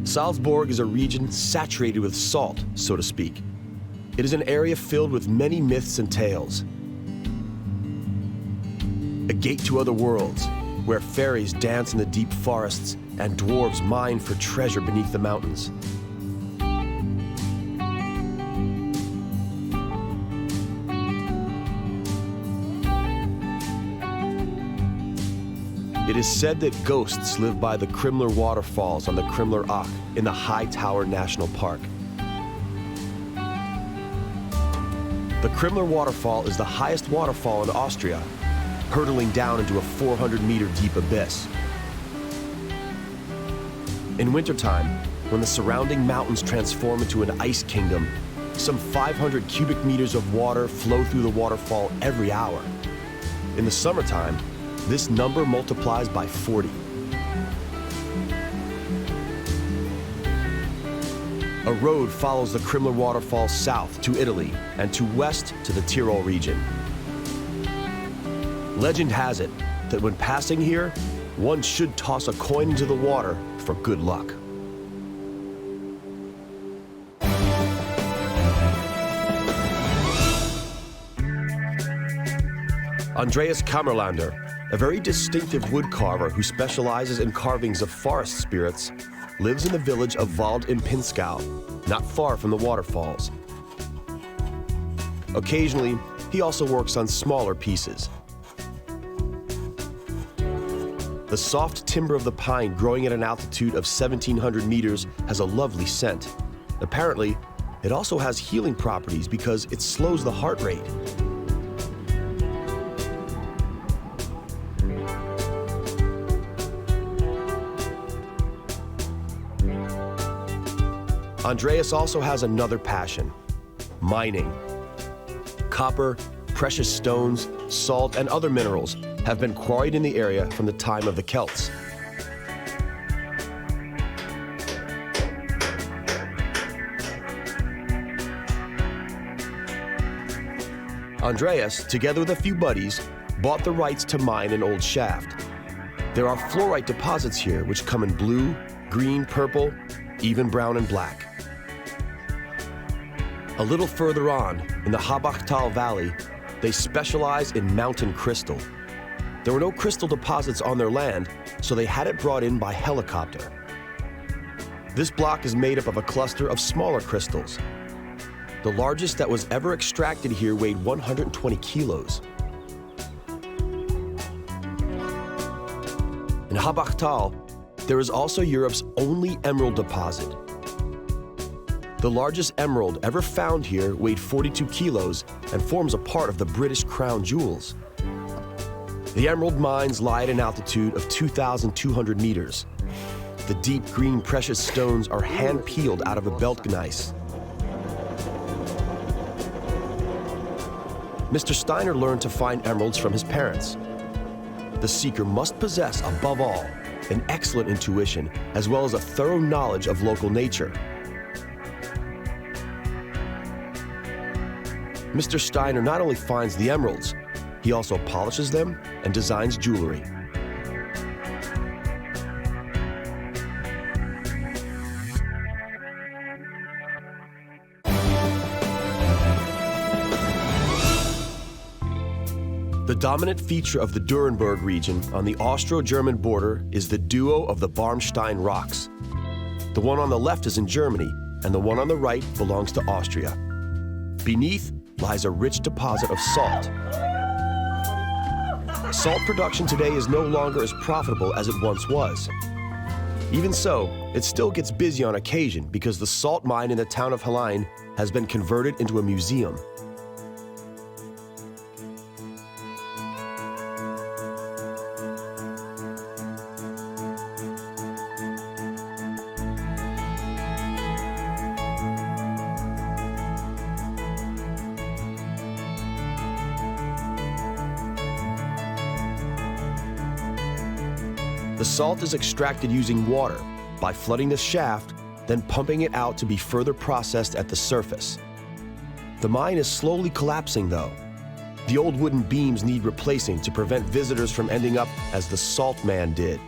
Salzburg is a region saturated with salt, so to speak. It is an area filled with many myths and tales. A gate to other worlds, where fairies dance in the deep forests and dwarves mine for treasure beneath the mountains. It is said that ghosts live by the Krimler waterfalls on the Krimler Ach in the High Tower National Park. The Krimler waterfall is the highest waterfall in Austria, hurtling down into a 400-meter deep abyss. In wintertime, when the surrounding mountains transform into an ice kingdom, some 500 cubic meters of water flow through the waterfall every hour. In the summertime, this number multiplies by 40. A road follows the Krimler waterfall south to Italy and to west to the Tyrol region. Legend has it that when passing here, one should toss a coin into the water for good luck. Andreas Kammerlander, a very distinctive woodcarver who specializes in carvings of forest spirits, lives in the village of Wald im Pinzgau, not far from the waterfalls. Occasionally, he also works on smaller pieces. The soft timber of the pine growing at an altitude of 1,700 meters has a lovely scent. Apparently, it also has healing properties because it slows the heart rate. Andreas also has another passion: mining. Copper, precious stones, salt, and other minerals have been quarried in the area from the time of the Celts. Andreas, together with a few buddies, bought the rights to mine an old shaft. There are fluorite deposits here which come in blue, green, purple, even brown and black. A little further on, in the Habachtal Valley, they specialize in mountain crystal. There were no crystal deposits on their land, so they had it brought in by helicopter. This block is made up of a cluster of smaller crystals. The largest that was ever extracted here weighed 120 kilos. In Habachtal, there is also Europe's only emerald deposit. The largest emerald ever found here weighed 42 kilos and forms a part of the British crown jewels. The emerald mines lie at an altitude of 2,200 meters. The deep green precious stones are hand-peeled out of a belt gneiss. Mr. Steiner learned to find emeralds from his parents. The seeker must possess, above all, an excellent intuition as well as a thorough knowledge of local nature. Mr. Steiner not only finds the emeralds, he also polishes them and designs jewelry. The dominant feature of the Durenberg region on the Austro-German border is the duo of the Barmstein rocks. The one on the left is in Germany, and the one on the right belongs to Austria. Beneath lies a rich deposit of salt. Salt production today is no longer as profitable as it once was. Even so, it still gets busy on occasion because the salt mine in the town of Alpine has been converted into a museum. The salt is extracted using water by flooding the shaft, then pumping it out to be further processed at the surface. The mine is slowly collapsing, though. The old wooden beams need replacing to prevent visitors from ending up as the Salt Man did.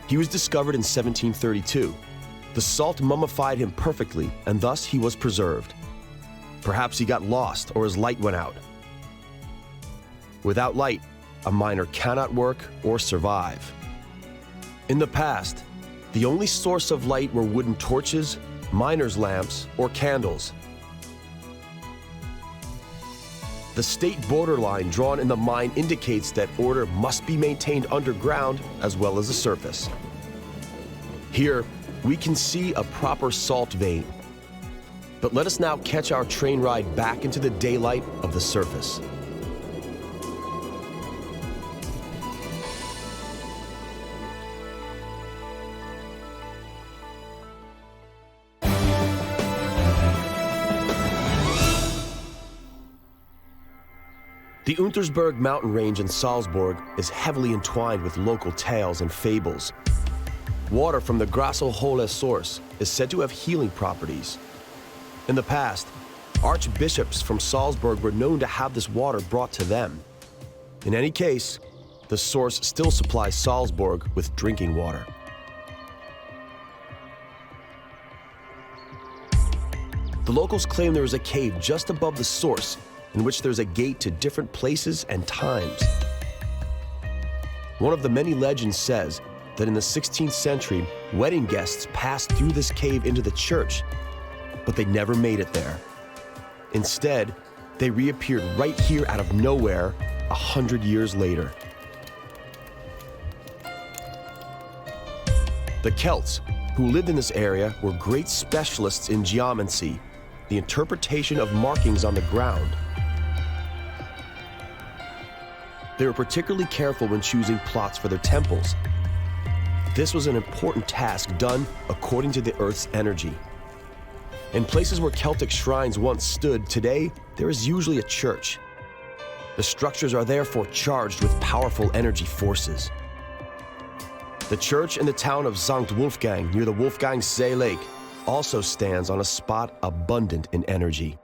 He was discovered in 1732. The salt mummified him perfectly, and thus he was preserved. Perhaps he got lost or his light went out. Without light, a miner cannot work or survive. In the past, the only source of light were wooden torches, miners' lamps, or candles. The state borderline drawn in the mine indicates that order must be maintained underground as well as the surface. Here, we can see a proper salt vein. But let us now catch our train ride back into the daylight of the surface. The Untersberg mountain range in Salzburg is heavily entwined with local tales and fables. Water from the Grasselhole source is said to have healing properties. In the past, archbishops from Salzburg were known to have this water brought to them. In any case, the source still supplies Salzburg with drinking water. The locals claim there is a cave just above the source in which there's a gate to different places and times. One of the many legends says that in the 16th century, wedding guests passed through this cave into the church, but they never made it there. Instead, they reappeared right here out of nowhere 100 years later. The Celts, who lived in this area, were great specialists in geomancy, the interpretation of markings on the ground. They were particularly careful when choosing plots for their temples. This was an important task done according to the Earth's energy. In places where Celtic shrines once stood, today there is usually a church. The structures are therefore charged with powerful energy forces. The church in the town of St. Wolfgang near the Wolfgangsee Lake also stands on a spot abundant in energy.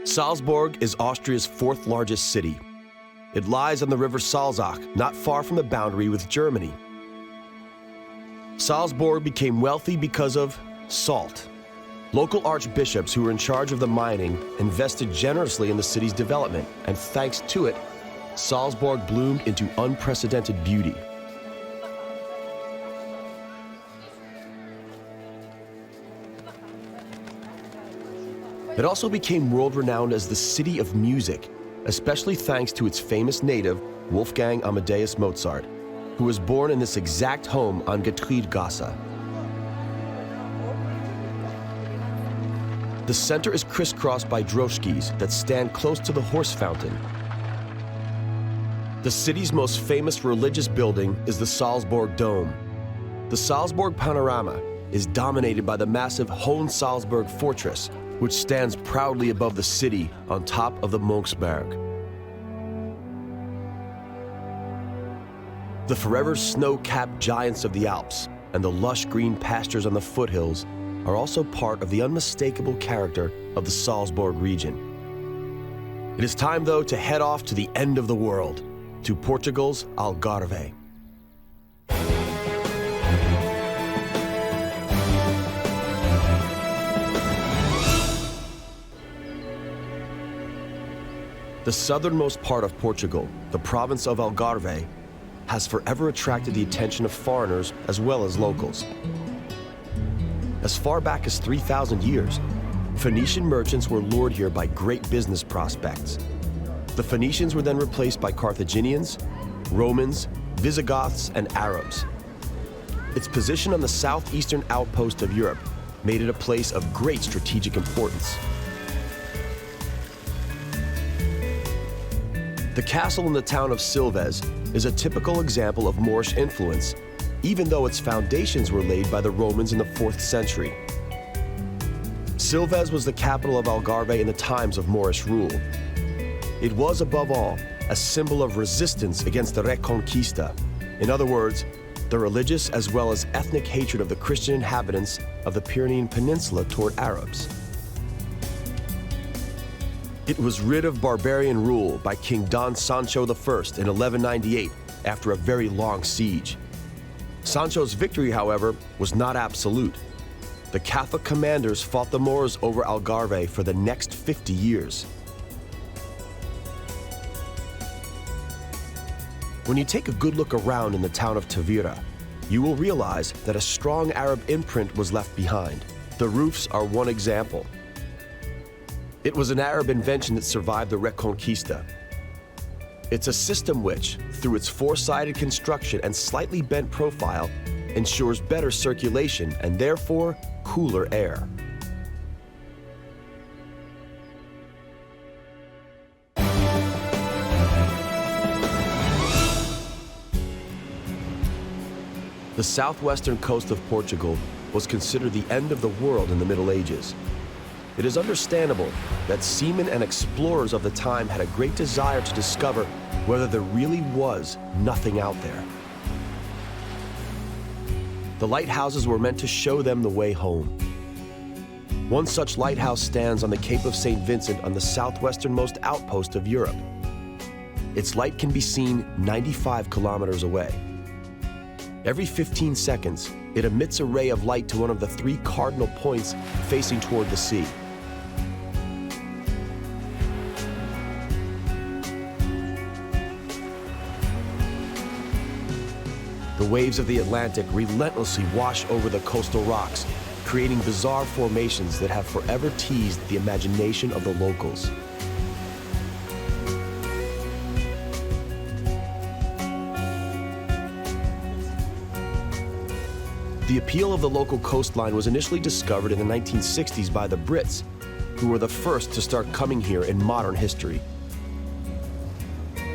Salzburg is Austria's fourth largest city. It lies on the river Salzach, not far from the boundary with Germany. Salzburg became wealthy because of salt. Local archbishops who were in charge of the mining invested generously in the city's development, and thanks to it, Salzburg bloomed into unprecedented beauty. It also became world-renowned as the city of music, especially thanks to its famous native, Wolfgang Amadeus Mozart, who was born in this exact home on Getreidgasse. The center is crisscrossed by droschkies that stand close to the horse fountain. The city's most famous religious building is the Salzburg Dome. The Salzburg panorama is dominated by the massive Hohensalzburg Fortress, which stands proudly above the city on top of the Monksberg. The forever snow-capped giants of the Alps and the lush green pastures on the foothills are also part of the unmistakable character of the Salzburg region. It is time, though, to head off to the end of the world, to Portugal's Algarve. The southernmost part of Portugal, the province of Algarve, has forever attracted the attention of foreigners as well as locals. As far back as 3,000 years, Phoenician merchants were lured here by great business prospects. The Phoenicians were then replaced by Carthaginians, Romans, Visigoths, and Arabs. Its position on the southeastern outpost of Europe made it a place of great strategic importance. The castle in the town of Silves is a typical example of Moorish influence, even though its foundations were laid by the Romans in the 4th century. Silves was the capital of Algarve in the times of Moorish rule. It was, above all, a symbol of resistance against the Reconquista. In other words, the religious as well as ethnic hatred of the Christian inhabitants of the Pyrenean Peninsula toward Arabs. It was rid of barbarian rule by King Don Sancho I in 1198 after a very long siege. Sancho's victory, however, was not absolute. The Catholic commanders fought the Moors over Algarve for the next 50 years. When you take a good look around in the town of Tavira, you will realize that a strong Arab imprint was left behind. The roofs are one example. It was an Arab invention that survived the Reconquista. It's a system which, through its four-sided construction and slightly bent profile, ensures better circulation and therefore cooler air. The southwestern coast of Portugal was considered the end of the world in the Middle Ages. It is understandable that seamen and explorers of the time had a great desire to discover whether there really was nothing out there. The lighthouses were meant to show them the way home. One such lighthouse stands on the Cape of St. Vincent on the southwesternmost outpost of Europe. Its light can be seen 95 kilometers away. Every 15 seconds, it emits a ray of light to one of the three cardinal points facing toward the sea. The waves of the Atlantic relentlessly wash over the coastal rocks, creating bizarre formations that have forever teased the imagination of the locals. The appeal of the local coastline was initially discovered in the 1960s by the Brits, who were the first to start coming here in modern history.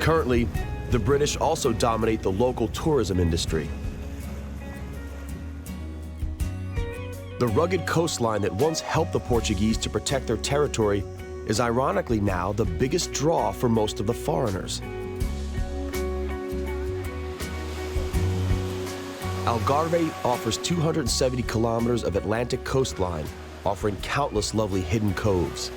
Currently, the British also dominate the local tourism industry. The rugged coastline that once helped the Portuguese to protect their territory is ironically now the biggest draw for most of the foreigners. Algarve offers 270 kilometers of Atlantic coastline, offering countless lovely hidden coves.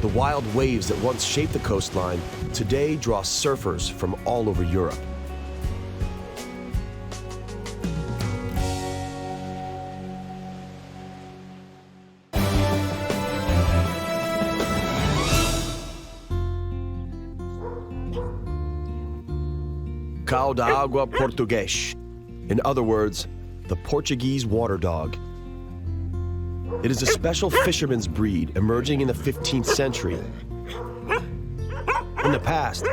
The wild waves that once shaped the coastline today draw surfers from all over Europe. Cão d'água português. In other words, the Portuguese water dog. It is a special fisherman's breed emerging in the 15th century. In the past,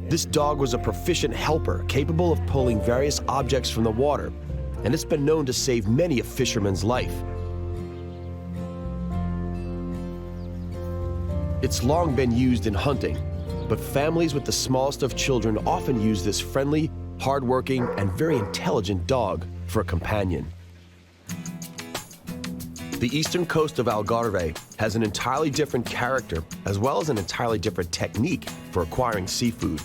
this dog was a proficient helper capable of pulling various objects from the water, and it's been known to save many a fisherman's life. It's long been used in hunting, but families with the smallest of children often use this friendly, hardworking, and very intelligent dog for a companion. The eastern coast of Algarve has an entirely different character as well as an entirely different technique for acquiring seafood.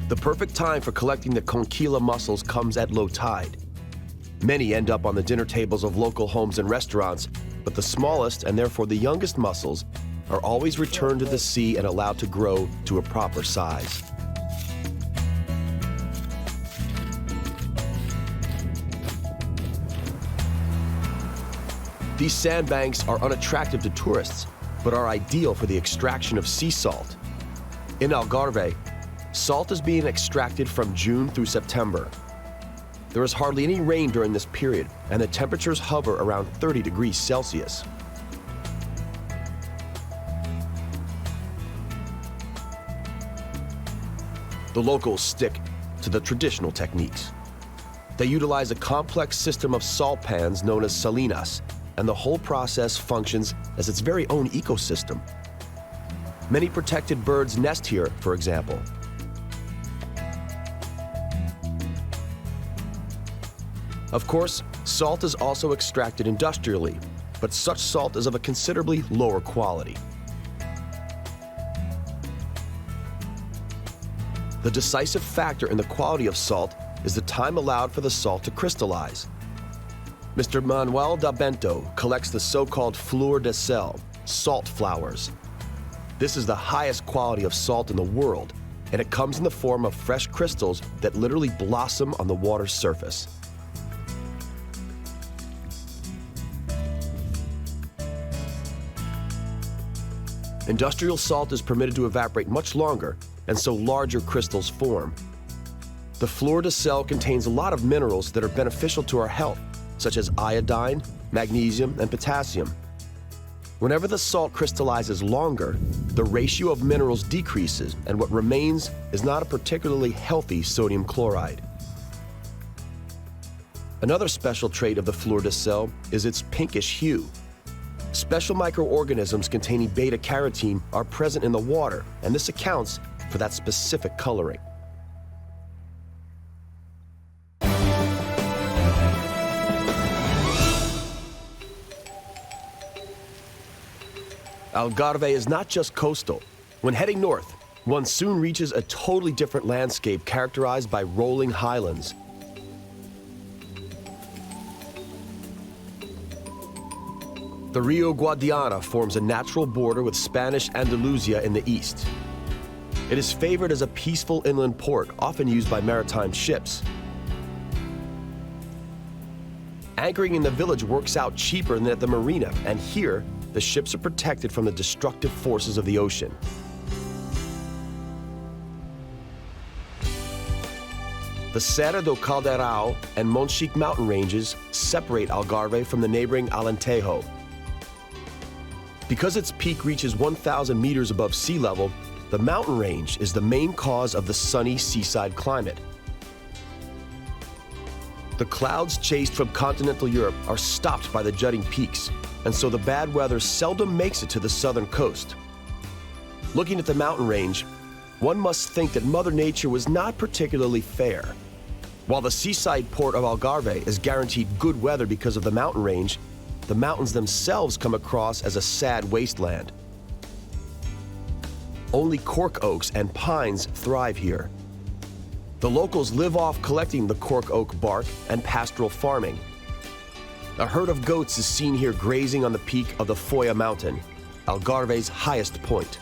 The perfect time for collecting the conquilla mussels comes at low tide. Many end up on the dinner tables of local homes and restaurants, but the smallest and therefore the youngest mussels are always returned to the sea and allowed to grow to a proper size. These sandbanks are unattractive to tourists, but are ideal for the extraction of sea salt. In Algarve, salt is being extracted from June through September. There is hardly any rain during this period, and the temperatures hover around 30 degrees Celsius. The locals stick to the traditional techniques. They utilize a complex system of salt pans known as salinas, and the whole process functions as its very own ecosystem. Many protected birds nest here, for example. Of course, salt is also extracted industrially, but such salt is of a considerably lower quality. The decisive factor in the quality of salt is the time allowed for the salt to crystallize. Mr. Manuel da Bento collects the so-called fleur de sel, salt flowers. This is the highest quality of salt in the world, and it comes in the form of fresh crystals that literally blossom on the water's surface. Industrial salt is permitted to evaporate much longer, and so larger crystals form. The fleur de sel contains a lot of minerals that are beneficial to our health, such as iodine, magnesium, and potassium. Whenever the salt crystallizes longer, the ratio of minerals decreases, and what remains is not a particularly healthy sodium chloride. Another special trait of the fleur de sel is its pinkish hue. Special microorganisms containing beta-carotene are present in the water, and this accounts for that specific coloring. Algarve is not just coastal. When heading north, one soon reaches a totally different landscape characterized by rolling highlands. The Rio Guadiana forms a natural border with Spanish Andalusia in the east. It is favored as a peaceful inland port, often used by maritime ships. Anchoring in the village works out cheaper than at the marina, and here, the ships are protected from the destructive forces of the ocean. The Serra do Caldeirão and Monchique mountain ranges separate Algarve from the neighboring Alentejo. Because its peak reaches 1,000 meters above sea level, the mountain range is the main cause of the sunny seaside climate. The clouds chased from continental Europe are stopped by the jutting peaks, and so the bad weather seldom makes it to the southern coast. Looking at the mountain range, one must think that Mother Nature was not particularly fair. While the seaside port of Algarve is guaranteed good weather because of the mountain range, the mountains themselves come across as a sad wasteland. Only cork oaks and pines thrive here. The locals live off collecting the cork oak bark and pastoral farming. A herd of goats is seen here grazing on the peak of the Foia mountain, Algarve's highest point.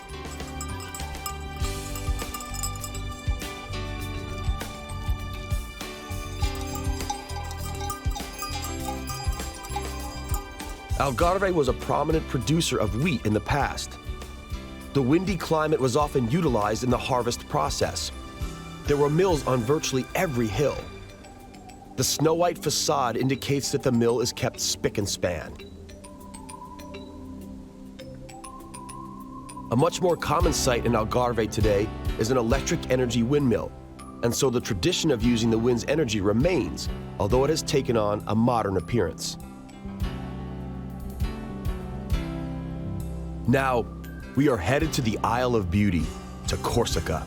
Algarve was a prominent producer of wheat in the past. The windy climate was often utilized in the harvest process. There were mills on virtually every hill. The snow-white facade indicates that the mill is kept spick and span. A much more common sight in Algarve today is an electric energy windmill, and so the tradition of using the wind's energy remains, although it has taken on a modern appearance. Now, we are headed to the Isle of Beauty, to Corsica.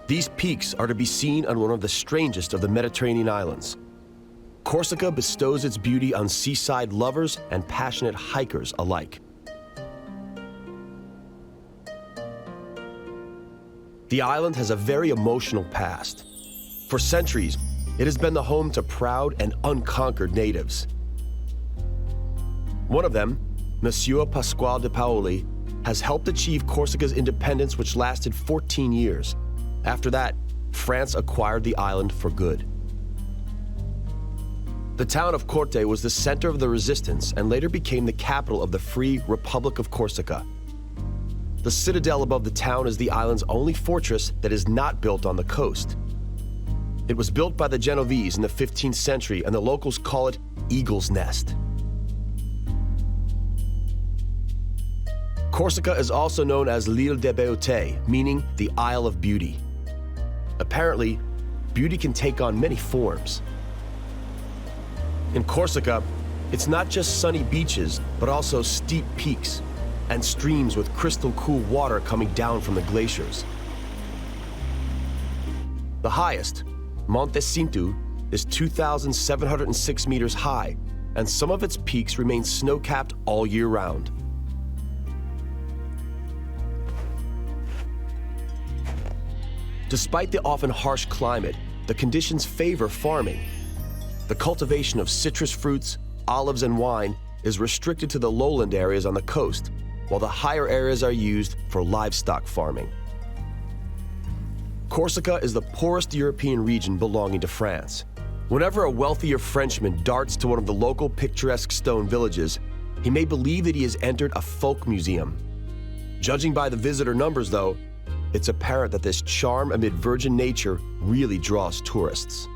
These peaks are to be seen on one of the strangest of the Mediterranean islands. Corsica bestows its beauty on seaside lovers and passionate hikers alike. The island has a very emotional past. For centuries, it has been the home to proud and unconquered natives. One of them, Monsieur Pasquale de Paoli, has helped achieve Corsica's independence, which lasted 14 years. After that, France acquired the island for good. The town of Corte was the center of the resistance and later became the capital of the Free Republic of Corsica. The citadel above the town is the island's only fortress that is not built on the coast. It was built by the Genovese in the 15th century, and the locals call it Eagle's Nest. Corsica is also known as l'Île de Beauté, meaning the Isle of Beauty. Apparently, beauty can take on many forms. In Corsica, it's not just sunny beaches, but also steep peaks and streams with crystal cool water coming down from the glaciers. The highest, Monte Cinto, is 2,706 meters high, and some of its peaks remain snow-capped all year round. Despite the often harsh climate, the conditions favor farming. The cultivation of citrus fruits, olives, and wine is restricted to the lowland areas on the coast, while the higher areas are used for livestock farming. Corsica is the poorest European region belonging to France. Whenever a wealthier Frenchman darts to one of the local picturesque stone villages, he may believe that he has entered a folk museum. Judging by the visitor numbers, though, it's apparent that this charm amid virgin nature really draws tourists.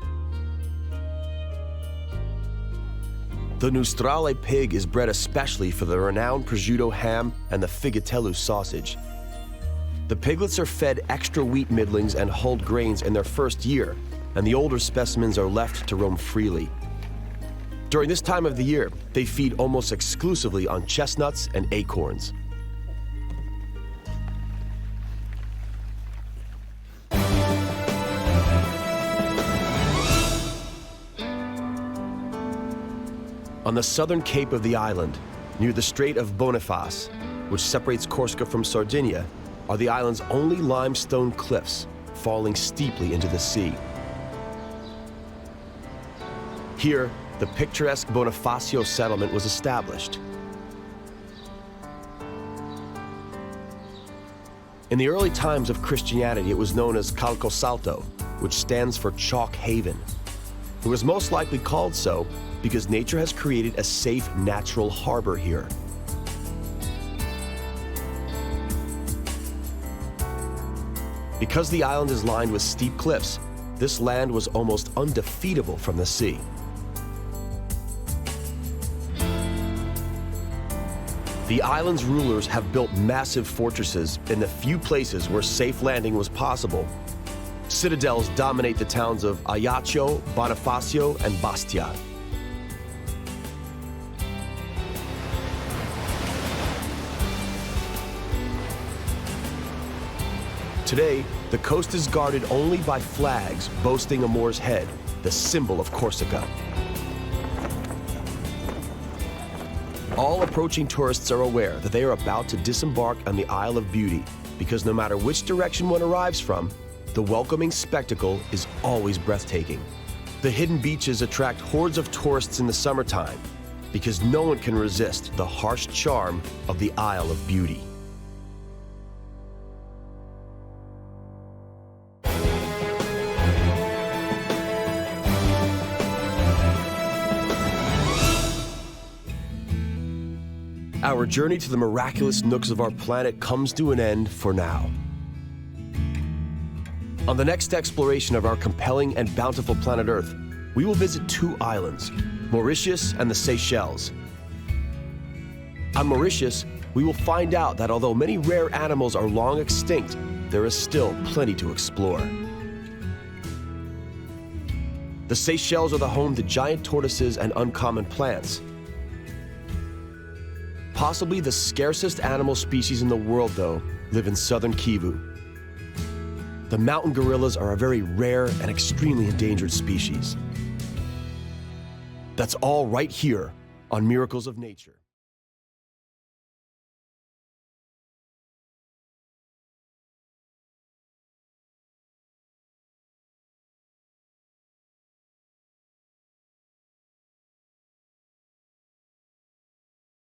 The Nostrale pig is bred especially for the renowned prosciutto ham and the figatello sausage. The piglets are fed extra wheat middlings and hulled grains in their first year, and the older specimens are left to roam freely. During this time of the year, they feed almost exclusively on chestnuts and acorns. On the southern cape of the island, near the Strait of Boniface, which separates Corsica from Sardinia, are the island's only limestone cliffs, falling steeply into the sea. Here, the picturesque Bonifacio settlement was established. In the early times of Christianity, it was known as Calcosalto, which stands for Chalk Haven. It was most likely called so because nature has created a safe natural harbor here. Because the island is lined with steep cliffs, this land was almost undefeatable from the sea. The island's rulers have built massive fortresses in the few places where safe landing was possible. Citadels dominate the towns of Ajaccio, Bonifacio, and Bastia. Today, the coast is guarded only by flags boasting a Moor's head, the symbol of Corsica. All approaching tourists are aware that they are about to disembark on the Isle of Beauty, because no matter which direction one arrives from, the welcoming spectacle is always breathtaking. The hidden beaches attract hordes of tourists in the summertime, because no one can resist the harsh charm of the Isle of Beauty. Our journey to the miraculous nooks of our planet comes to an end for now. On the next exploration of our compelling and bountiful planet Earth, we will visit two islands, Mauritius and the Seychelles. On Mauritius, we will find out that although many rare animals are long extinct, there is still plenty to explore. The Seychelles are the home to giant tortoises and uncommon plants. Possibly the scarcest animal species in the world, though, live in southern Kivu. The mountain gorillas are a very rare and extremely endangered species. That's all right here on Miracles of Nature.